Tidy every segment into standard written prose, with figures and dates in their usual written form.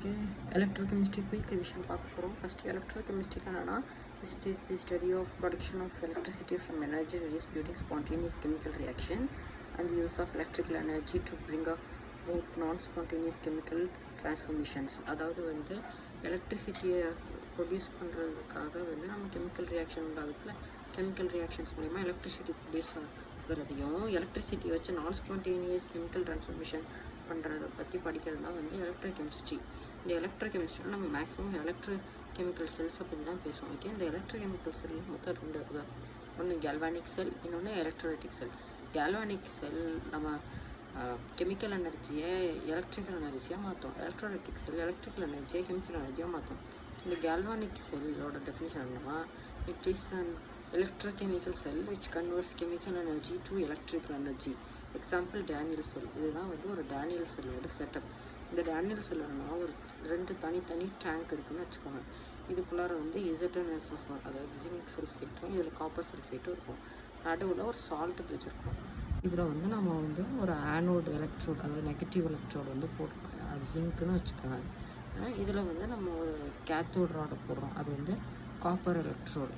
Okay, electrochemistry quick revision பார்க்க போகிறோம். First electrochemistry என்னன்னா, it is the study of production of electricity from energy released during spontaneous chemical reaction and the use of electrical energy to bring about non-spontaneous chemical transformations. அதாவது வந்து எலக்ட்ரிசிட்டியை produce பண்ணுறதுக்காக வந்து நம்ம chemical reaction உண்டாகுதுல, chemical reactions மூலிமா electricity produce ஆகிறதையும் electricity வச்சு நான் spontaneous chemical transformation பண்ணுறதை பற்றி படிக்கிறது தான் வந்து எலக்ட்ரோகெமிஸ்ட்ரி. இந்த எலக்ட்ரோகெமிஸ்ட்ரியில் நம்ம மேக்ஸிமம் எலக்ட்ரோகெமிக்கல் செல்ஸை பற்றி தான் பேசுவோம். ஓகே, இந்த எலக்ட்ரோகெமிக்கல் செல் மொத்தம் ரெண்டு இருக்குது. ஒன்று கேல்வானிக் செல், இன்னொன்று எலக்ட்ரோலைட்டிக் செல். கேல்வானிக் செல் நம்ம கெமிக்கல் எனர்ஜியை எலக்ட்ரிக்கல் எனர்ஜியாக மாற்றும். எலக்ட்ரோலைட்டிக் செல் எலக்ட்ரிக்கல் எனர்ஜியை கெமிக்கல் எனர்ஜியாக மாற்றும். இந்த கேல்வானிக் செல்லோட டெஃபினிஷன் என்னன்னா, it is an electrochemical cell which converts chemical energy to electrical energy. Example Daniel செல். இதுதான் வந்து ஒரு டேனியல் செல்லோட செட்டப். இந்த டேனியல் செல்லுன்னா ஒரு ரெண்டு தனித்தனி டேங்க் இருக்குன்னு வச்சுக்கோங்க. இதுக்குள்ளார வந்து ZnSO4 அதாவது ஜிங்க் சல்ஃபேட்டும் இதில் காப்பர் சல்ஃபேட்டும் இருக்கும். நடுவில் ஒரு சால்ட் பிரிட்ஜ் இருக்கும். இதில் வந்து நம்ம வந்து ஒரு ஆனோடு எலக்ட்ரோடு அதாவது நெகட்டிவ் எலக்ட்ரோடு வந்து போட்டுருக்கோம், அது ஜிங்க்குன்னு வச்சுக்கோங்க. இதில் வந்து நம்ம ஒரு கேத்தோடு ராடை போடுறோம், அது வந்து காப்பர் எலக்ட்ரோடு.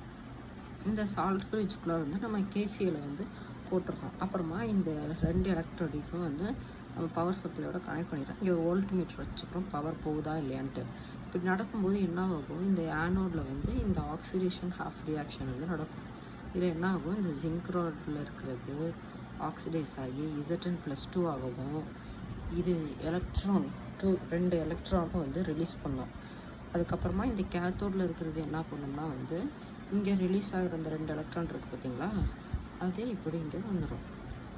இந்த சால்ட் பிரிட்ஜுக்குள்ளே வந்து நம்ம கேசியில் வந்து போட்டிருக்கோம். அப்புறமா இந்த ரெண்டு எலக்ட்ரோடையும் வந்து நம்ம பவர் சப்ளையோட கனெக்ட் பண்ணிடுறோம். இங்கே வோல்ட் மீட்டர் வச்சுக்கிறோம், பவர் போகுதா இல்லையான்ட்டு. இப்படி நடக்கும்போது என்ன ஆகும், இந்த ஆனோடில் வந்து இந்த ஆக்சிடேஷன் ஹாஃப் ரியாக்ஷன் வந்து நடக்கும். இதில் என்ன ஆகும், இந்த ஜிங்க் ராடில் இருக்கிறது ஆக்சிடைஸ் ஆகி Zn+2 ஆகவும் இது எலக்ட்ரான் ரெண்டு எலக்ட்ரானும் வந்து ரிலீஸ் பண்ணோம். அதுக்கப்புறமா இந்த கேத்தோடில் இருக்கிறது என்ன பண்ணோம்னா வந்து இங்கே ரிலீஸ் ஆகிற இந்த ரெண்டு எலக்ட்ரான் இருக்குது பார்த்தீங்களா, அதே இப்படி இங்கே வந்துடும்.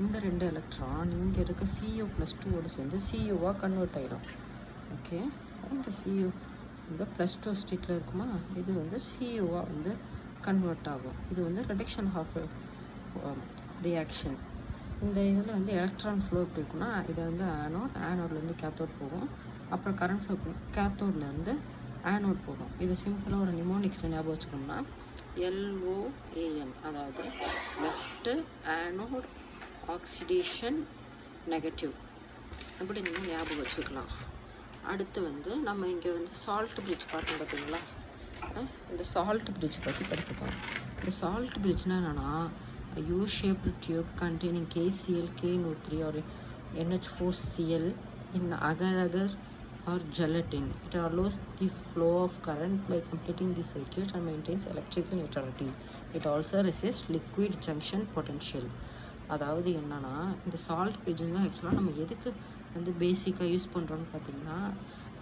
இந்த ரெண்டு எலக்ட்ரான் இங்கே இருக்க CO+2ஓடு சேர்ந்து CUவாக கன்வெர்ட் ஆகிடும். ஓகே, இந்த CU இந்த +2 ஸ்டேட்டில் இருக்குமா, இது வந்து CUவாக வந்து கன்வெர்ட் ஆகும். இது வந்து ரிடக்ஷன் ஆஃப் ரியாக்ஷன். இந்த இதில் வந்து எலக்ட்ரான் ஃப்ளோ எப்படி இருக்குன்னா, இதை வந்து ஆனோட்லேருந்து கேத்தோட் போகும். அப்புறம் கரண்ட் ஃப்ளோ கேத்தோட்லேருந்து ஆனோட் போகும். இது சிம்பிளாக ஒரு நிமோனிக்ஸில் ஞாபகம் வச்சுக்கணும்னா LOAN, அதாவது லெஃப்ட் ஆனோட் ஆக்சிடேஷன் நெகட்டிவ், அப்படி நீங்கள் ஞாபகம் வச்சுக்கலாம். அடுத்து வந்து நம்ம இங்கே வந்து சால்ட் பிரிட்ஜ் பார்த்தோம் பார்த்தீங்களா, இந்த சால்ட் பிரிட்ஜ் பற்றி படிச்சுப்போம். இந்த சால்ட் பிரிட்ஜ்னால் என்னென்னா, U-shaped tube containing KCl, KNO3 or NH4Cl in agar-agar or gelatin. It allows the flow of current by completing the circuit and maintains electrical neutrality. It also resists liquid junction potential. அதாவது என்னன்னா, இந்த salt பிரிட்ஜுங்க ஆக்சுவலாக நம்ம எதுக்கு வந்து பேசிக்காக use பண்ணுறோம்னு பார்த்தீங்கன்னா,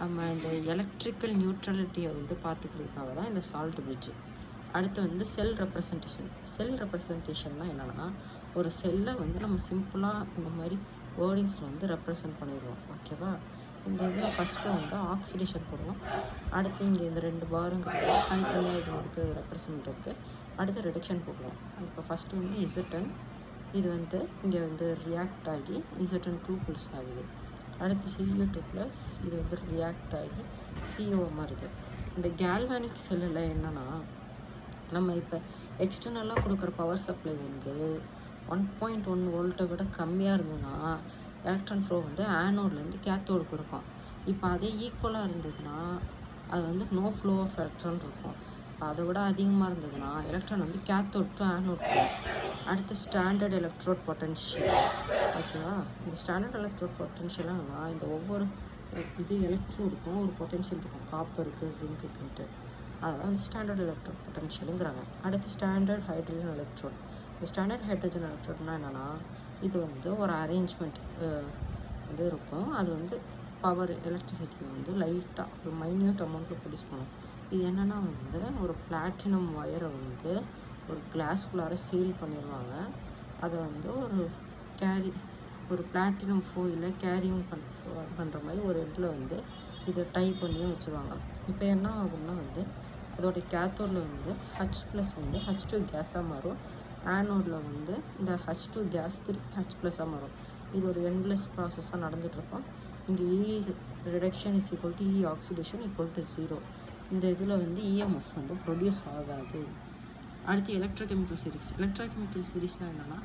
நம்ம இந்த எலக்ட்ரிக்கல் நியூட்ரலிட்டியை வந்து பார்த்துக்கிறதுக்காக தான் இந்த சால்ட் பிரிட்ஜு. அடுத்து வந்து செல் ரெப்ரசன்டேஷன்னா என்னென்னா, ஒரு செல்லை வந்து நம்ம சிம்பிளாக இந்த மாதிரி வேர்டிங்ஸில் வந்து ரெப்ரசன்ட் பண்ணிடுவோம். ஓகேவா, இந்த இதில் ஃபஸ்ட்டு வந்து ஆக்சிடேஷன் போடுவோம். அடுத்து இங்கே இந்த ரெண்டு பாருங்கிறது தனித்தனியாக இது வந்து ரெப்ரசன்ட் இருக்குது. அடுத்து ரிடக்ஷன் போடுவோம். இப்போ ஃபஸ்ட்டு வந்து Zn, இது வந்து இங்கே வந்து ரியாக்ட் ஆகி Zn2+ ஆகுது. அடுத்து Cu2+, இது வந்து ரியாக்ட் ஆகி CO மாறுது. இந்த கேல்வானிக் செல்லில் என்னென்னா, நம்ம இப்போ எக்ஸ்டர்னலாக கொடுக்குற பவர் சப்ளை வந்து 1.1 வோல்ட்டை விட கம்மியாக இருந்ததுன்னா எலக்ட்ரான் ஃப்ளோ வந்து ஆனோட்லேருந்து கேத்தோடுக்கு இருக்கும். இப்போ அதே ஈக்குவலாக இருந்ததுன்னா அது வந்து நோ ஃப்ளோ ஆஃப் எலக்ட்ரான் இருக்கும். அதை விட அதிகமாக இருந்ததுன்னா எலக்ட்ரான் வந்து கேத்தோட் டு ஆனோட் போகும். அடுத்து ஸ்டாண்டர்ட் எலக்ட்ரோட் பொட்டன்ஷியல். ஓகேவா, இந்த ஸ்டாண்டர்ட் எலக்ட்ரோட் பொட்டன்ஷியலாக இந்த ஒவ்வொரு இது எலக்ட்ரோடுக்கும் ஒரு பொட்டன்ஷியல் இருக்கும், காப்பருக்கு ஜிங்க்குன்ட்டு. அதான் வந்து ஸ்டாண்டர்ட் எலக்ட்ரோட் பொட்டன்ஷியலுங்கிறாங்க. அடுத்து ஸ்டாண்டர்ட் ஹைட்ரஜன் எலக்ட்ரோட். இந்த ஸ்டாண்டர்ட் ஹைட்ரஜன் எலக்ட்ரோட்னா என்னென்னா, இது வந்து ஒரு அரேஞ்ச்மெண்ட் வந்து இருக்கும். அது வந்து பவர் எலக்ட்ரிசிட்டியை வந்து லைட்டாக ஒரு மைன்யூட் அமௌண்ட்டில் ப்ரொடியூஸ் பண்ணும். இது என்னென்னா வந்து ஒரு பிளாட்டினம் ஒயரை வந்து ஒரு கிளாஸ்குள்ளார சீல் பண்ணிடுவாங்க. அதை வந்து ஒரு பிளாட்டினம் ஃபோயிலில் கேரிங் பண்ணுற மாதிரி ஒரு இடத்துல வந்து இதை டைப் பண்ணியும் வச்சுருவாங்க. இப்போ என்ன ஆகும்னா வந்து அதோடைய கேத்தோடில் வந்து H+ வந்து H2 கேஸாக மாறும். ஆனோடில் வந்து இந்த H2 கேஸ் திருப்பி H+ஆக மாறும். இது ஒரு எண்ட்லெஸ் ப்ராசஸாக நடந்துகிட்ருக்கோம். இங்கே E reduction is equal to E oxidation equal to 0. இந்த இதில் வந்து EMF வந்து ப்ரொடியூஸ் ஆகாது. அடுத்து எலக்ட்ரோகெமிக்கல் சீரீஸ்னால் என்னென்னா,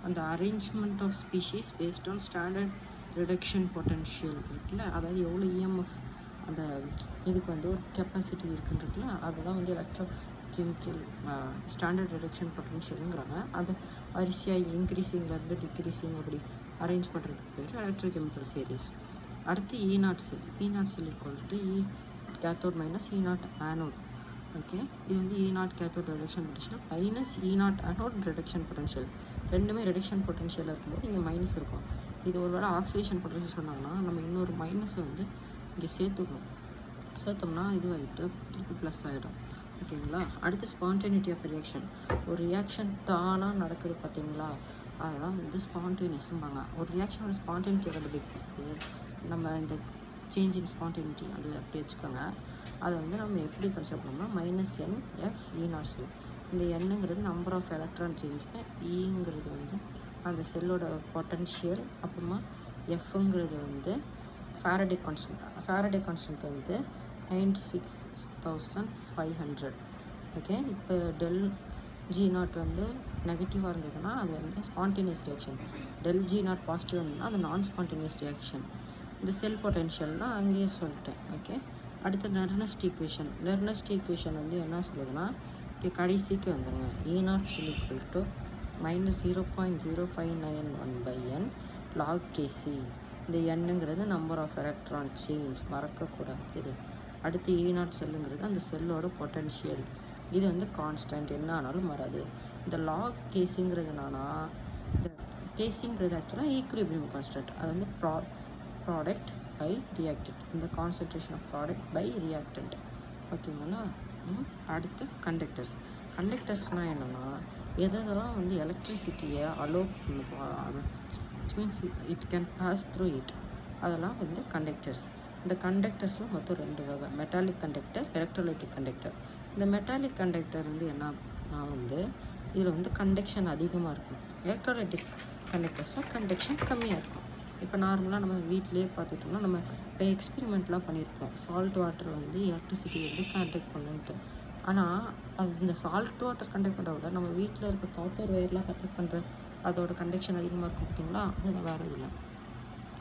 அந்த arrangement of species based on standard reduction potential இருக்குல்ல, அதாவது எவ்வளோ EMF அந்த இதுக்கு வந்து ஒரு கெப்பாசிட்டி இருக்குன்றதுல அதுதான் வந்து எலக்ட்ரோ கெமிக்கல் ஸ்டாண்டர்ட் ரிடக்ஷன் பொட்டன்ஷியலுங்கிறாங்க. அது வரிசையாக இன்க்ரீஸிங்லேருந்து டிக்ரீஸிங் அப்படி அரேஞ்ச் பண்ணுறதுக்கு பேர் எலக்ட்ரோ கெமிக்கல் சீரீஸ். அடுத்து E0 sell. E0 sell equal to E cathode minus E0 anode. Okay, இது வந்து E0 cathode reduction potential minus E0 anode reduction potential. ரெண்டுமே ரிடக்ஷன் பொட்டன்ஷியல் இருக்கும்போது இங்கே மைனஸ் இருக்கும். இது ஒரு வேளை ஆக்சிடேஷன் பொட்டன்ஷியல் சொன்னாங்கன்னா நம்ம இன்னொரு மைனஸை வந்து இங்கே சேர்த்துக்கணும். சேர்த்தோம்னா இதுவாகிட்டு திருப்பி ப்ளஸ் ஆகிடும். ஓகேங்களா. அடுத்து ஸ்பான்டேனிட்டி ஆஃப் ரியாக்ஷன். ஒரு ரியாக்ஷன் தானாக நடக்குது பார்த்தீங்களா, அதெல்லாம் வந்து ஸ்பான்டேனியஸ்ம்பாங்க. ஒரு ரியாக்ஷனோட ஸ்பான்டேனிட்டி கண்டுபிடிக்கிறது நம்ம இந்த சேஞ்ச் இன் ஸ்பான்டேனிட்டி அது அப்படி வச்சுக்கோங்க. அதை வந்து நம்ம எப்படி கன்சிடர் பண்ணோம்னா -NF-E0 இந்த எண்ணுங்கிறது நம்பர் ஆஃப் எலக்ட்ரான் சேஞ்சு, ஈங்கிறது வந்து அந்த செல்லோட பொட்டன்ஷியல், அப்புறமா எஃப்ங்கிறது வந்து ஃபாரடே கான்ஸ்டன்ட். ஃபாரடே கான்ஸ்டன்ட் வந்து 96,500. ஓகே, இப்போ டெல் G0 வந்து நெகட்டிவாக இருந்ததுன்னா அது வந்து spontaneous reaction. Del G0 positive இருந்ததுன்னா அது நான் ஸ்பான்டேனியஸ் ரியாக்ஷன். இந்த செல் பொட்டென்ஷியல்னால் அங்கேயே சொல்லிட்டேன். ஓகே, அடுத்து நெர்னஸ்ட் ஈக்குவேஷன். நெர்னஸ்ட் ஈக்குவேஷன் வந்து என்ன சொல்லுதுன்னா கடைசிக்கு வந்துடுங்க. E0 equal to -0.0591/n log Kc. இந்த எண்ணுங்கிறது நம்பர் ஆஃப் எலக்ட்ரான் சேஞ்ச், மறக்கக்கூடாது இது. அடுத்து E0 செல்லுங்கிறது அந்த செல்லோட பொட்டன்ஷியல். இது வந்து கான்ஸ்டன்ட், என்ன ஆனாலும் வராது. இந்த லாக் கேசிங்கிறது என்னன்னா, இந்த கேசிங்கிறது ஆக்சுவலாக ஈக்குலிபிரியம் கான்ஸ்டன்ட். அது வந்து ப்ராடக்ட் பை ரியாக்டன்ட், இந்த concentration of product by reactant. ஓகேங்களா. அடுத்து கண்டக்டர்ஸ். கண்டக்டர்ஸ்னால் என்னென்னா எதெல்லாம் வந்து எலக்ட்ரிசிட்டியை allow it means it can pass through it, அதெல்லாம் வந்து கண்டக்டர்ஸ். இந்த கண்டக்டர்ஸில் மொத்தம் 2 வகை, மெட்டாலிக் கண்டக்டர், எலக்ட்ரோலைட்டிக் கண்டக்டர். இந்த மெட்டாலிக் கண்டக்டர் வந்து என்னன்னா வந்து இதில் வந்து கண்டக்ஷன் அதிகமாக இருக்கும். எலக்ட்ரோலைட்டிக் கண்டக்டர்ஸில் கண்டக்ஷன் கம்மியாக இருக்கும். இப்போ நார்மலாக நம்ம வீட்டிலேயே பார்த்துட்டோம்னா நம்ம இப்போ எக்ஸ்பெரிமெண்ட்லாம் பண்ணியிருப்போம். சால்ட் வாட்டர் வந்து எலக்ட்ரிசிட்டி வந்து கண்டக்ட் பண்ணுன்ட்டு. ஆனால் அது இந்த சால்ட் வாட்டர் கண்டக்ட் பண்ணுறத விட நம்ம வீட்டில் இருக்க காப்பர் ஒயர்லாம் கண்டக்ட் பண்ணுற அதோட கண்டக்ஷன் அதிகமாக இருக்கும் பார்த்தீங்களா, அது வேறு இல்லை.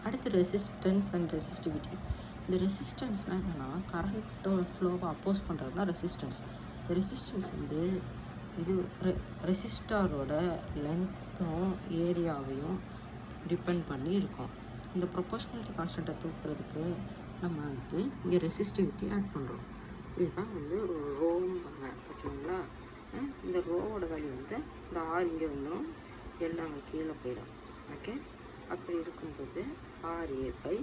அடுத்து ரெசிஸ்டன்ஸ் அண்ட் ரெசிஸ்டிவிட்டி. இந்த ரெசிஸ்டன்ஸ்னால் என்னென்னா கரண்ட்டோட ஃப்ளோவை அப்போஸ் பண்ணுறது தான் ரெசிஸ்டன்ஸ். இந்த ரெசிஸ்டன்ஸ் வந்து இது ரெசிஸ்டாரோட லென்த்தும் ஏரியாவையும் டிபெண்ட் பண்ணி இருக்கும். இந்த ப்ரொபோர்ஷனாலிட்டி கான்ஸ்டன்ட்டை தூக்குறதுக்கு நம்ம வந்து இங்கே ரெசிஸ்டிவிட்டி ஆட் பண்ணுறோம். இதுதான் வந்து ரோம்பாங்க. ஓகேங்களா. இந்த ரோவோட வேல்யூ வந்து இந்த ஆர் இங்கே வந்துடும், எல்லாம் அங்கே கீழே போயிடும். ஓகே, அப்படி இருக்கும்போது RA/L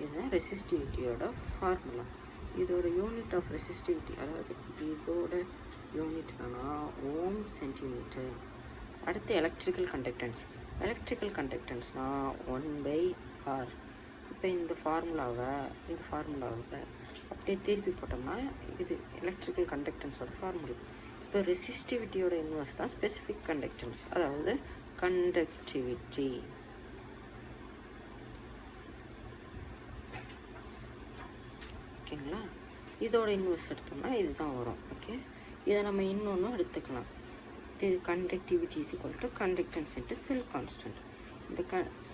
இதுதான் ரெசிஸ்டிவிட்டியோட ஃபார்முலா. இதோட யூனிட் ஆஃப் ரெசிஸ்டிவிட்டி, அதாவது இதோட யூனிட் ஓம் சென்டிமீட்டர். அடுத்து எலக்ட்ரிக்கல் கண்டக்டன்ஸ். எலக்ட்ரிக்கல் கண்டக்டன்ஸ்னால் 1/R. இப்போ இந்த ஃபார்முலாவை அப்படியே திருப்பி போட்டோம்னா இது எலக்ட்ரிக்கல் கண்டக்டன்ஸோட ஃபார்முலா. இப்போ ரெசிஸ்டிவிட்டியோட இன்வர்ஸ் தான் ஸ்பெசிஃபிக் கண்டக்டன்ஸ், அதாவது கண்டக்டிவிட்டி. ஓகேங்களா. இதோட இன்வர்ஸ் எடுத்தோம்னா இதுதான் வரும். ஓகே, இதை நம்ம இன்னொன்றும் எடுத்துக்கலாம். இது conductivity is equal to conductance into sell constant. இந்த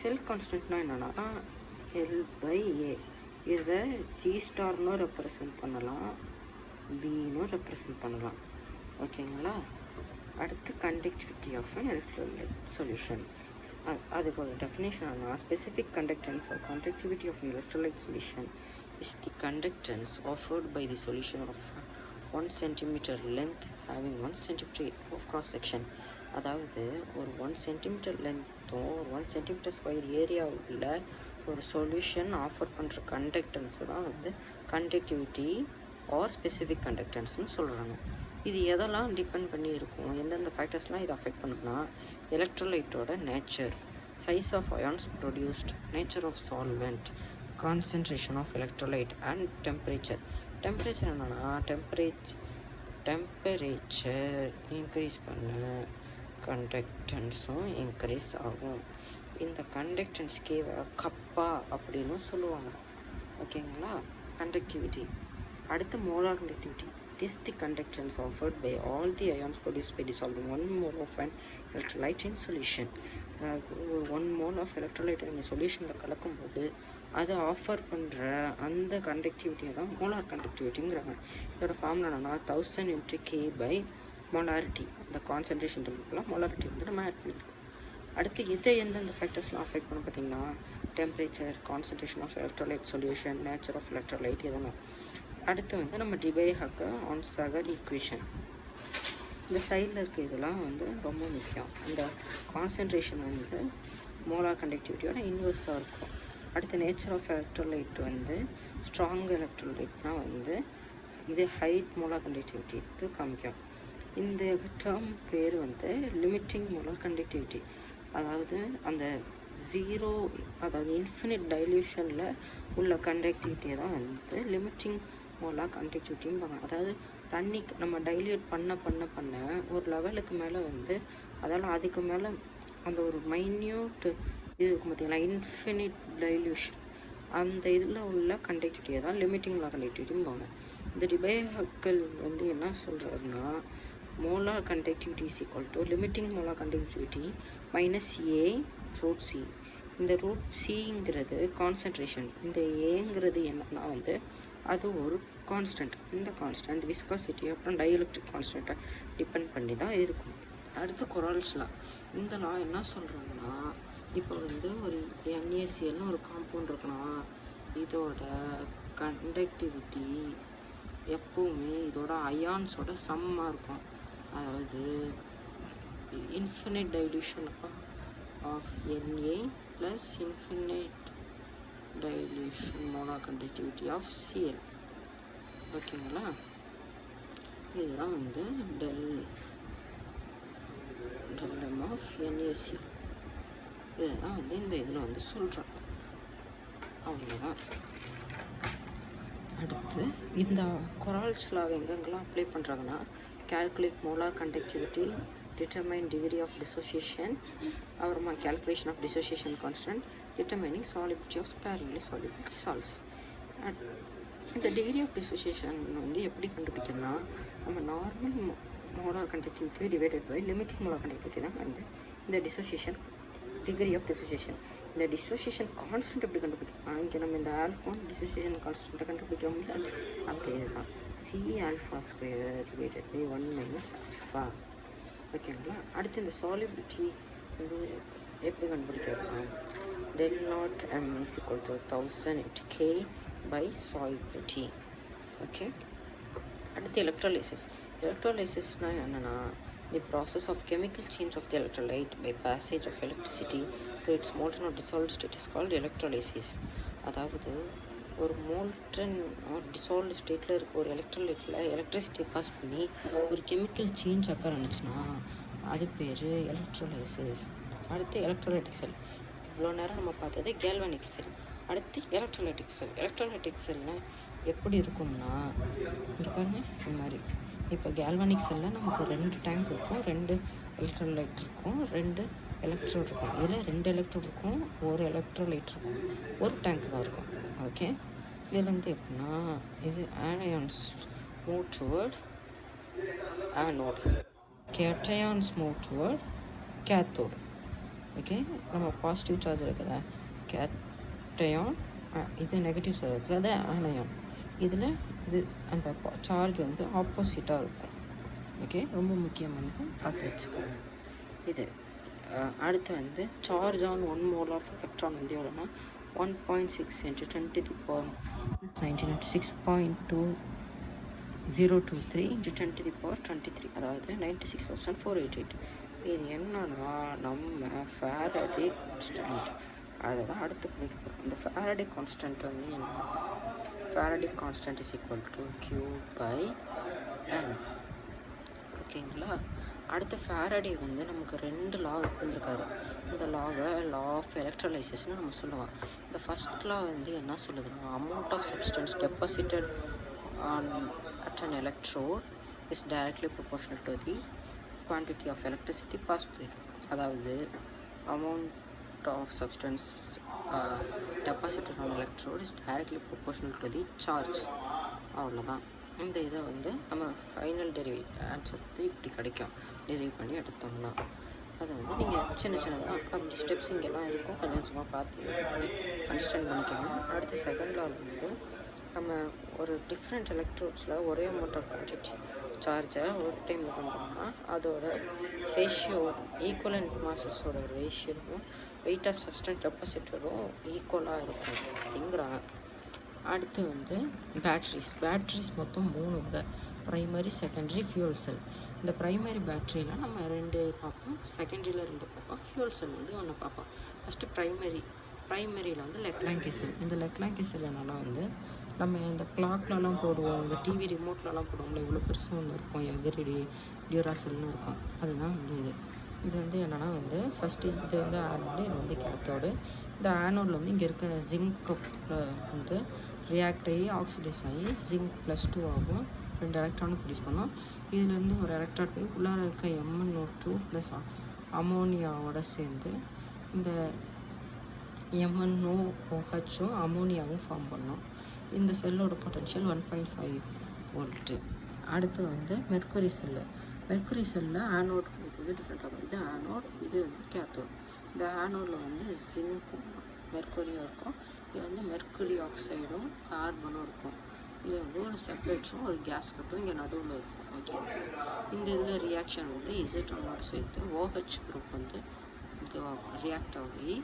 செல் கான்ஸ்டன்ட்னா என்னென்னா L/A. இதை G∗ ரெப்ரசன்ட் பண்ணலாம், Bன்னு ரெப்ரசன்ட் பண்ணலாம். ஓகேங்களா. அடுத்து conductivity of an electrolyte solution. அதுக்கு ஒரு டெஃபினேஷன் ஆனால் specific conductance or conductivity of an electrolyte solution is the conductance offered by the solution of 1 centimeter length having 1 centimeter of cross section. அதாவது ஒரு 1 centimeter லென்த்தும் 1 centimeter square area உள்ள ஒரு solution offer பண்ணுற கண்டக்டன்ஸை தான் வந்து கண்டக்டிவிட்டி ஆர் ஸ்பெசிஃபிக் கண்டக்டன்ஸ்னு சொல்கிறாங்க. இது எதெல்லாம் டிபெண்ட் பண்ணி இருக்கும், எந்தெந்த ஃபேக்டர்ஸ்லாம் இதை அஃபெக்ட் பண்ணுதுன்னா எலக்ட்ரோலைட்டோட nature, size of ions produced, nature of solvent, concentration of electrolyte and temperature. Temperature என்னென்னா டெம்பரேச்சர் இன்க்ரீஸ் பண்ண கண்டக்டன்ஸும் இன்க்ரீஸ் ஆகும். இந்த கண்டக்டன்ஸ்க்கே கப்பா அப்படின்னு சொல்லுவாங்க. ஓகேங்களா. கண்டக்டிவிட்டி. அடுத்து molar conductivity. It is the conductance offered by all the ions produced by dissolving 1 mole of an electrolyte in solution. ஒரு 1 mole of electrolyte நீங்கள் சொல்யூஷனில் கலக்கும்போது அது ஆஃபர் பண்ணுற அந்த கண்டக்டிவிட்டியை தான் மோலார் கண்டக்டிவிட்டிங்கிறாங்க. இதோட ஃபார்முலா என்னன்னா 1000 × K by மோலாரிட்டி. அந்த கான்சன்ட்ரேஷன் இருக்கலாம் மோலாரிட்டி வந்து நம்ம ஆட் பண்ணியிருக்கோம். அடுத்து இதை எந்தெந்த ஃபேக்டர்ஸ்லாம் அஃபெக்ட் பண்ண பார்த்தீங்கன்னா temperature, concentration of electrolyte solution, nature of electrolyte இதெல்லாம். அடுத்து வந்து நம்ம டிபே-ஹக்கர்-ஆன்சாகர் ஈக்குவேஷன். இந்த சைடில் இருக்க இதெல்லாம் வந்து ரொம்ப முக்கியம். அந்த கான்சன்ட்ரேஷன் வந்து மோலார் கண்டக்டிவிட்டியோட இன்வெர்ஸாக இருக்கும். அடுத்து நேச்சர் ஆஃப் எலக்ட்ரோலைட் வந்து ஸ்ட்ராங் எலக்ட்ரோலைட்னால் வந்து இது ஹைட் மோலார் கண்டக்டிவிட்டிக்கு காமிக்கும். இந்த டேர்ம் பேர் வந்து லிமிட்டிங் மோலார் கண்டக்டிவிட்டி. அதாவது அந்த ஜீரோ, அதாவது இன்ஃபினிட் டைல்யூஷனில் உள்ள கண்டக்டிவிட்டியை தான் வந்து லிமிட்டிங் மோலார் கண்டக்டிவிட்டின்னு. அதாவது தண்ணி நம்ம டைல்யூட் பண்ண ஒரு லெவலுக்கு மேலே வந்து அதால் அதுக்கு மேலே அந்த ஒரு மைன்யூட் இது இருக்கும் பார்த்தீங்களா, இன்ஃபினிட் டைல்யூஷன், அந்த இதில் உள்ள கண்டக்டிவிட்டியை தான் லிமிட்டிங் மோலார் கண்டக்டிவிட்டின்னு. இந்த டிபே-ஹக்கர் வந்து என்ன சொல்கிறாருன்னா molar conductivity is equal to limiting molar conductivity minus A root C. இந்த root Cங்கிறது கான்சன்ட்ரேஷன், இந்த ஏங்கிறது என்னன்னா வந்து அது ஒரு கான்ஸ்டன்ட். இந்த கான்ஸ்டன்ட் விஸ்காசிட்டி அப்புறம் டைஎலக்ட்ரிக் கான்ஸ்டன்ட்டை டிபெண்ட் பண்ணி தான் இருக்கும். அடுத்து கொரால்ஸ்லாம். இந்த லா என்ன சொல்கிறாங்கன்னா இப்போ வந்து ஒரு NaClன்னு ஒரு காம்பவுண்ட் இருக்குன்னா இதோட கண்டக்டிவிட்டி எப்போவுமே இதோட அயான்ஸோட சம்மாக இருக்கும். அதாவது infinite dilution of Na plus infinite dilution molar conductivity of Cl. ஓகேங்களா? இதுதான் வந்து டெல்எம் ஆஃப் NaCl. இதுதான் வந்து இந்த இதில் வந்து சொல்கிறோம். அவ்வளோதான். அடுத்து இந்த கொரால்ஸ் லா எங்கெங்கெல்லாம் அப்ளை பண்ணுறாங்கன்னா calculate molar conductivity, determine degree of dissociation, அப்புறமா calculation of dissociation constant, determining solubility of sparingly soluble salts. இந்த degree of dissociation வந்து எப்படி கண்டுபிடிக்கிறதுனா நம்ம normal molar conductivity divided by limiting molar conductivity தான் வந்து இந்த dissociation degree of dissociation. இந்த dissociation constant எப்படி கண்டுபிடிக்கலாம், இங்கே நம்ம இந்த ஆல்ஃபா dissociation constant கண்டுபிடிக்கிறோம்ல, அதே தான் C alpha square divided by 1 minus alpha. ஓகேங்களா? அடுத்து இந்த solubility வந்து எப்படி கண்டுபிடிக்கிறதுனா del naught m is equal to 1000 × K by solubility. Okay. அடுத்து எலக்ட்ரோலைசிஸ்னால் என்னென்னா the process of chemical change of the electrolyte by passage of electricity through its molten or dissolved state is called electrolysis. அதாவது ஒரு molten dissolved ஸ்டேட்டில் இருக்க ஒரு எலக்ட்ரோலைட்டில் எலக்ட்ரிசிட்டியை pass பண்ணி ஒரு chemical change occur ஆனிச்சுன்னா அது பேர் எலக்ட்ரோலைசிஸ். அடுத்து எலக்ட்ரோலைட்டிக் செல். இவ்வளோ நேரம் நம்ம பார்த்தது கேல்வனிக் செல். அடுத்து எலக்ட்ரோலைட்டிக் செல். எலக்ட்ரோலைட்டிக் செல்னால் எப்படி இருக்கும்னா இங்கே பாருங்கள் இந்த மாதிரி. இப்போ கேல்வனிக் செல்லில் நமக்கு 2 டேங்க் இருக்கும், 2 எலக்ட்ரோலைட் இருக்கும், 2 எலக்ட்ரோட் இருக்கும். இதில் 2 எலக்ட்ரோட் இருக்கும், 1 எலக்ட்ரோலைட் இருக்கும், ஒரு டேங்க் தான் இருக்கும். ஓகே. இதில் வந்து எப்படின்னா இது anions move toward anode, cations move toward cathode. Okay. நம்ம பாசிட்டிவ் சார்ஜ் இருக்குதா கேட்டயான், இது நெகட்டிவ் சார்ஜ் இருக்குது அது ஆனயான். இதில் இது அந்த சார்ஜ் வந்து ஆப்போசிட்டாக இருக்கும். ஓகே. ரொம்ப முக்கியமானது பார்த்து வச்சுக்கோங்க. இது அடுத்து வந்து charge on 1 mole of electron வந்து எவ்வளோன்னா 1.6 × 10⁻⁻⁻⁹ 6.2023 × 10⁻23, அதாவது 96,488. இது என்னன்னா நம்ம ஃபாரடே கான்ஸ்டன்ட். அதை தான் அடுத்து படிக்க போகிறோம். இந்த ஃபாரடே கான்ஸ்டன்ட் வந்து என்ன, Faraday constant is equal to Q/N. ஓகேங்களா? அடுத்து ஃபாரடே வந்து நமக்கு 2 லா இருந்திருக்காரு. இந்த லாவை லா ஆஃப் எலக்ட்ரோலைசிஸ்னு நம்ம சொல்லுவோம். இந்த ஃபர்ஸ்ட் லா வந்து என்ன சொல்லுதுன்னா amount of substance deposited at an electrode is directly proportional to the quantity of electricity passed through it. அதாவது amount of substance deposited on electrode is directly proportional to the charge. அவ்வளோதான். இந்த இதை வந்து நம்ம final answer வந்து இப்படி கிடைக்கும் derive பண்ணி எடுத்தோம்னா. அதை வந்து நீங்கள் சின்ன சின்னதாக அப்படி ஸ்டெப்ஸ் இங்கெல்லாம் இருக்கும், கொஞ்சம் கொஞ்சமாக பார்த்து அண்டர்ஸ்டாண்ட் பண்ணிக்கணும். அடுத்து செகண்ட் லா வந்து நம்ம ஒரு டிஃப்ரெண்ட் எலக்ட்ரோட்ஸில் ஒரே அமௌண்ட் ஆஃப் குவான்டிட்டி சார்ஜை ஒரு டைமில் வந்தோம்னா அதோட ரேஷியோ ஈக்குவலண்ட் மாசஸோட ரேஷியோவும் வெயிட் ஆஃப் சப்ஸ்டன்ஸ் கெப்பாசிட்டரும் ஈக்குவலாக இருக்கும் அப்படிங்கிறாங்க. அடுத்து வந்து பேட்ரிஸ் மொத்தம் 3 இருக்குது. Primary, secondary, fuel cell. இந்த ப்ரைமரி பேட்டரியில் நம்ம 2 பார்ப்போம், செகண்டரியில் 2 பார்ப்போம், ஃபியூல் செல் வந்து 1 பார்ப்போம். ஃபஸ்ட்டு ப்ரைமரியில் வந்து லெக்லாங்கி செல். இந்த லெக்லாங்கி செல் என்னென்னா வந்து நம்ம இந்த கிளாக்லலாம் போடுவோம், இந்த டிவி ரிமோட்லலாம் போடுவோம்ல, இவ்வளோ பெருசாக ஒன்று இருக்கும், எவ்ரிடே டியூராசெல்னு இருக்கும். அதுதான் வந்து இது வந்து என்னென்னா வந்து ஃபஸ்ட்டு இது வந்து ஆனோடு, இது வந்து கேத்தோடு. இந்த ஆனோடில் வந்து இங்கே இருக்க ஜிங்க் கப்பில் வந்து ரியாக்ட் ஆகி ஆக்சிடைஸ் ஆகி ஜிங்க் +2 ஆகும், 2 எலக்ட்ரானும் ப்ரொடியூஸ் பண்ணோம். இதுலேருந்து ஒரு எலக்ட்ரான் போய் உள்ளார இருக்க MnO2 ப்ளஸ் அமோனியாவோட சேர்ந்து இந்த MnOHம் அமோனியாவும் ஃபார்ம் பண்ணோம். இந்த செல்லோட பொட்டன்ஷியல் 1.5 வோல்ட்டு. அடுத்து வந்து மெர்க்குரி செல்லில் ஆனோட் இது வந்து டிஃப்ரெண்ட் ஆகும். இது ஆனோட், இது வந்து கேத்தோட். இந்த ஆனோடில் வந்து ஜிங்க்கும் மெர்க்குரியும் இருக்கும். இது வந்து மெர்க்குரி ஆக்சைடும் கார்பனும் இருக்கும். இது வந்து ஒரு செப்பரேட்டரும் ஒரு கேஸ் கட்டும் இங்கே நடுவில் இருக்கும். ஓகே, இந்த இதில் ரியாக்ஷன் வந்து ZnOட சேர்த்து OH குரூப் வந்து இது ரியாக்ட் ஆகி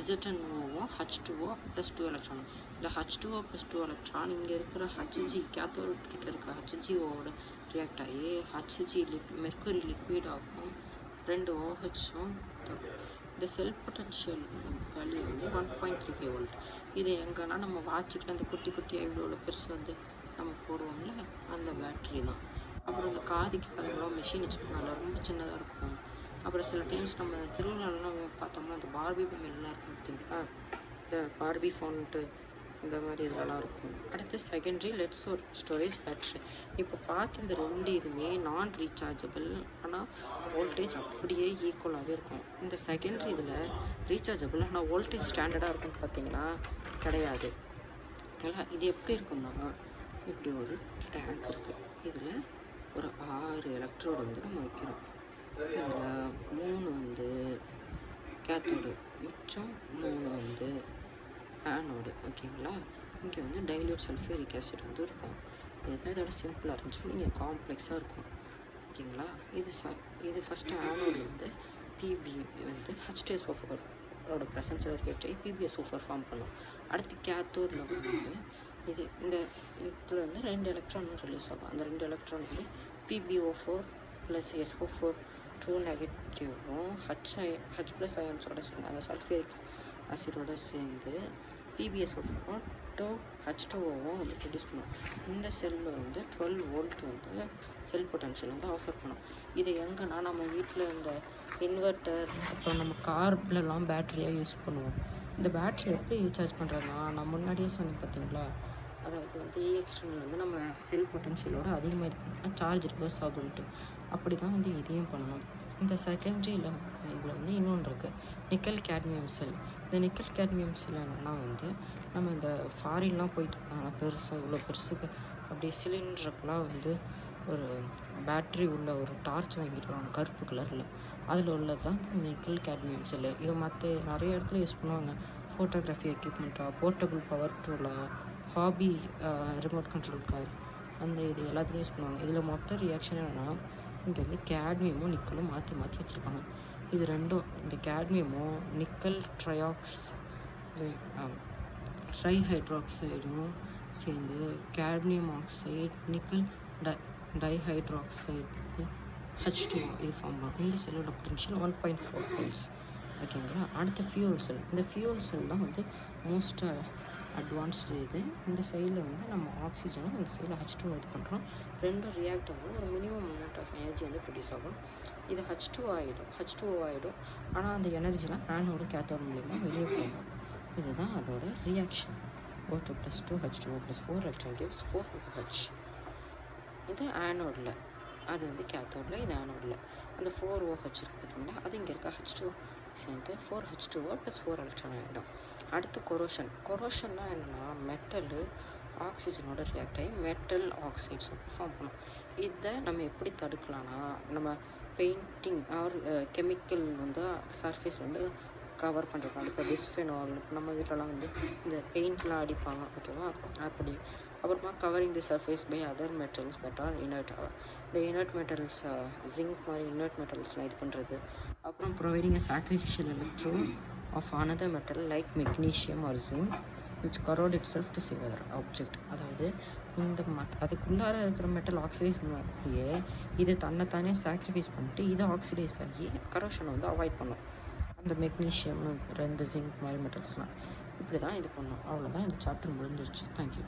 ZnOவும் H2O + 2 எலக்ட்ரான். இந்த H2O + 2 எலக்ட்ரான் இங்கே இருக்கிற HG கேத்தோட் கிட்ட இருக்க HGOவோட ரியாக்ட் ஆகி HG மெர்க்குரி லிக்விட் ஆகும், 2 OHம். இந்த செல் பொட்டன்ஷியல் வேல்யூ வந்து 1.35 வோல்ட். இது எங்கன்னா நம்ம வாட்சுக்கிட்ட அந்த குட்டியாக இவ்வளோ பெருசு வந்து நம்ம போடுவோம்ல, அந்த பேட்ரி தான். அப்புறம் இந்த காதுக்கு கதம்பெல்லாம் மிஷின் வச்சுருக்கனால ரொம்ப சின்னதாக இருக்கும். அப்புறம் சில டைம்ஸ் நம்ம திருவிழாலாம் பார்த்தோம்னா அந்த பார்பி பொம்மைலாம் இருக்கும் பார்த்தீங்களா, இந்த பார்பி ஃபோன்ட்டு இந்த மாதிரி இதெல்லாம் இருக்கும். அடுத்து செகண்டரி ஸ்டோரேஜ் பேட்ரி. இப்போ பார்த்து இந்த 2 இதுவுமே நான் ரீசார்ஜபிள், ஆனால் வோல்டேஜ் அப்படியே ஈக்குவலாகவே இருக்கும். இந்த செகண்டரி இதில் ரீசார்ஜபிள் ஆனால் வோல்டேஜ் ஸ்டாண்டர்டாக இருக்குன்னு பார்த்தீங்கன்னா கிடையாது. இது எப்படி இருக்குன்னா, இப்படி ஒரு டேங்க் இருக்குது, இதில் ஒரு 6 எலக்ட்ரோடு வந்து நம்ம வைக்கிறோம். இதில் 3 வந்து கேத்தோடு, மிச்சம் 3 வந்து ஆனோடு. ஓகேங்களா, இங்கே வந்து டைல்யூட் சல்ஃபியூரிக் ஆசிட் வந்து இருக்கும். இதுதான் இதோட சிம்பிளாக இருந்துச்சு, நீங்கள் காம்ப்ளெக்ஸாக இருக்கும். ஓகேங்களா, இது ஃபஸ்ட்டு ஆனோடு வந்து பிபி வந்து H2SO4 ப்ரெசன்ஸில் இருக்க PbSO4 ஃபார்ம் பண்ணும். அடுத்து கேத்தோடில் வந்து இந்த இதில் வந்து 2 எலக்ட்ரான் ரிலீஸ் ஆகும். அந்த 2 எலக்ட்ரான் வந்து PbO4 + SO4 2 நெகட்டிவும் H+ அயான்ஸோட சேர்ந்து அந்த சல்ஃபியூரிக் ஆசிடோட சேர்ந்து PbSO4 H2Oவும் வந்து ப்ரொடியூஸ் பண்ணும். இந்த செல்லில் வந்து 12 வோல்ட் வந்து செல் பொட்டன்ஷியல் வந்து ஆஃபர் பண்ணும். இது எங்கன்னா நம்ம வீட்டில் இந்த இன்வெர்ட்டர், அப்புறம் நம்ம கார்லலாம் பேட்டரியாக யூஸ் பண்ணுவோம். இந்த பேட்டரி எப்படி ரீசார்ஜ் பண்ணுறதுனா, நான் முன்னாடியே சொன்னேன் பார்த்தீங்களா, அதாவது வந்து எக்ஸ்டர்னல் வந்து நம்ம செல் பொட்டன்ஷியலோட அதிகமாக இது பண்ணால் சார்ஜ் ரிவர்ஸ் ஆகும்ட்டு, அப்படி தான் வந்து இதையும் பண்ணணும். இந்த செகண்டரியில் இதில் வந்து இன்னொன்று இருக்குது, நிக்கல் கேட்மியம் செல். இந்த நிக்கல் கேட்மியம் செல் என்னென்னா வந்து நம்ம இந்த ஃபாரின்லாம் போயிட்டு இருக்காங்க, பெருசாக இவ்வளோ பெருசுக்கு அப்படியே சிலிண்டருக்கெலாம் வந்து ஒரு பேட்ரி உள்ள ஒரு டார்ச் வாங்கிட்டு வருவாங்க கருப்பு கலரில், அதில் உள்ளது தான் நிக்கல் கேட்மியம் செல்லு. இது மற்ற நிறைய இடத்துல யூஸ் பண்ணுவாங்க, ஃபோட்டோகிராஃபி எக்யூப்மெண்ட்டாக, போர்ட்டபிள் பவர் டூலாக, ஹாபி ரிமோட் கண்ட்ரோல் கார், அந்த இது எல்லாத்தையும் யூஸ் பண்ணுவாங்க. இதில் மொத்த ரியாக்ஷன் என்னென்னா, இங்கே வந்து கேட்மியமும் நிக்கலும் மாற்றி வச்சுருப்பாங்க. இது ரெண்டும், இந்த கேட்மியமும் நிக்கல் ட்ரைஹைட்ராக்சைடும் சேர்ந்து கேட்மியம் ஆக்சைடு நிக்கல் டைஹைட்ராக்சைடு H2O இது ஃபார்ம் பண்ணும். இந்த செல்லோட பொட்டன்ஷியல் 1.4 வோல்ட்ஸ். ஓகேங்களா, அடுத்த ஃபியூல் செல். இந்த ஃபியூல் செல் தான் வந்து மோஸ்ட் அட்வான்ஸ்டு இது. இந்த சைடில் வந்து நம்ம ஆக்சிஜனும் இந்த சைடில் H2O இது பண்ணுறோம், ரெண்டும் ரியாக்ட் ஆகும், ஒரு மினிமம் அமௌண்ட் ஆஃப் எனர்ஜி வந்து ப்ரொடியூஸ் ஆகும். இது H2O ஆகிடும், ஆனால் அந்த எனர்ஜிலாம் ஆனோடு கேத்தோடு மூலிமா வெளியே போகும். இதுதான் அதோட reaction. O2 + 2 H2O + 4 electron gives 4OH. இது ஆனோடில், அது வந்து கேத்தோடில், இது ஆனோடில். அந்த 4OH இருக்குது பார்த்தீங்கன்னா, அது இங்கே இருக்க H2O சேர்ந்து 4H2O + 4 எலக்ட்ரான் ஆகிடும். அடுத்து கொரோஷன்னா என்னென்னா, மெட்டலு ஆக்சிஜனோட ரியாக்ட் ஆகி மெட்டல் ஆக்சைட்ஸ் ஃபார்ம் பண்ணும். இதை நம்ம எப்படி தடுக்கலாம்னா, நம்ம பெயிண்டிங் ஆர் கெமிக்கல் வந்து சர்ஃபேஸ் வந்து கவர் பண்ணுறதுக்காக இப்போ பிஸ்ஃபெனால் நம்ம வீட்டிலலாம் வந்து இந்த பெயிண்ட்லாம் அடிப்பாங்க ஓகேவா அப்படி அப்புறமா covering the surface by other metals that are inert இந்த இனர்ட் மெட்டல்ஸ் ஜிங்க் மாதிரி இனர்ட் மெட்டல்ஸ்லாம் இது பண்ணுறது அப்புறம் providing a sacrificial electrode of another metal like magnesium or zinc which corrode itself to save other object அதாவது இந்த அதுக்குள்ளார இருக்கிற மெட்டல் ஆக்சிடைஸ் பண்ணியே இது தன்னைத்தானே சாக்ரிஃபைஸ் பண்ணிட்டு இது ஆக்சிடைஸ் ஆகி கரோஷனை வந்து அவாய்ட் பண்ணும் அந்த மெக்னீஷியம் இந்த ஜிங்க் மாதிரி மெட்டல்ஸ்லாம் இப்படி தான் இது பண்ணும் அவ்வளோதான் இந்த சாப்டர் முடிஞ்சிருச்சு தேங்க்யூ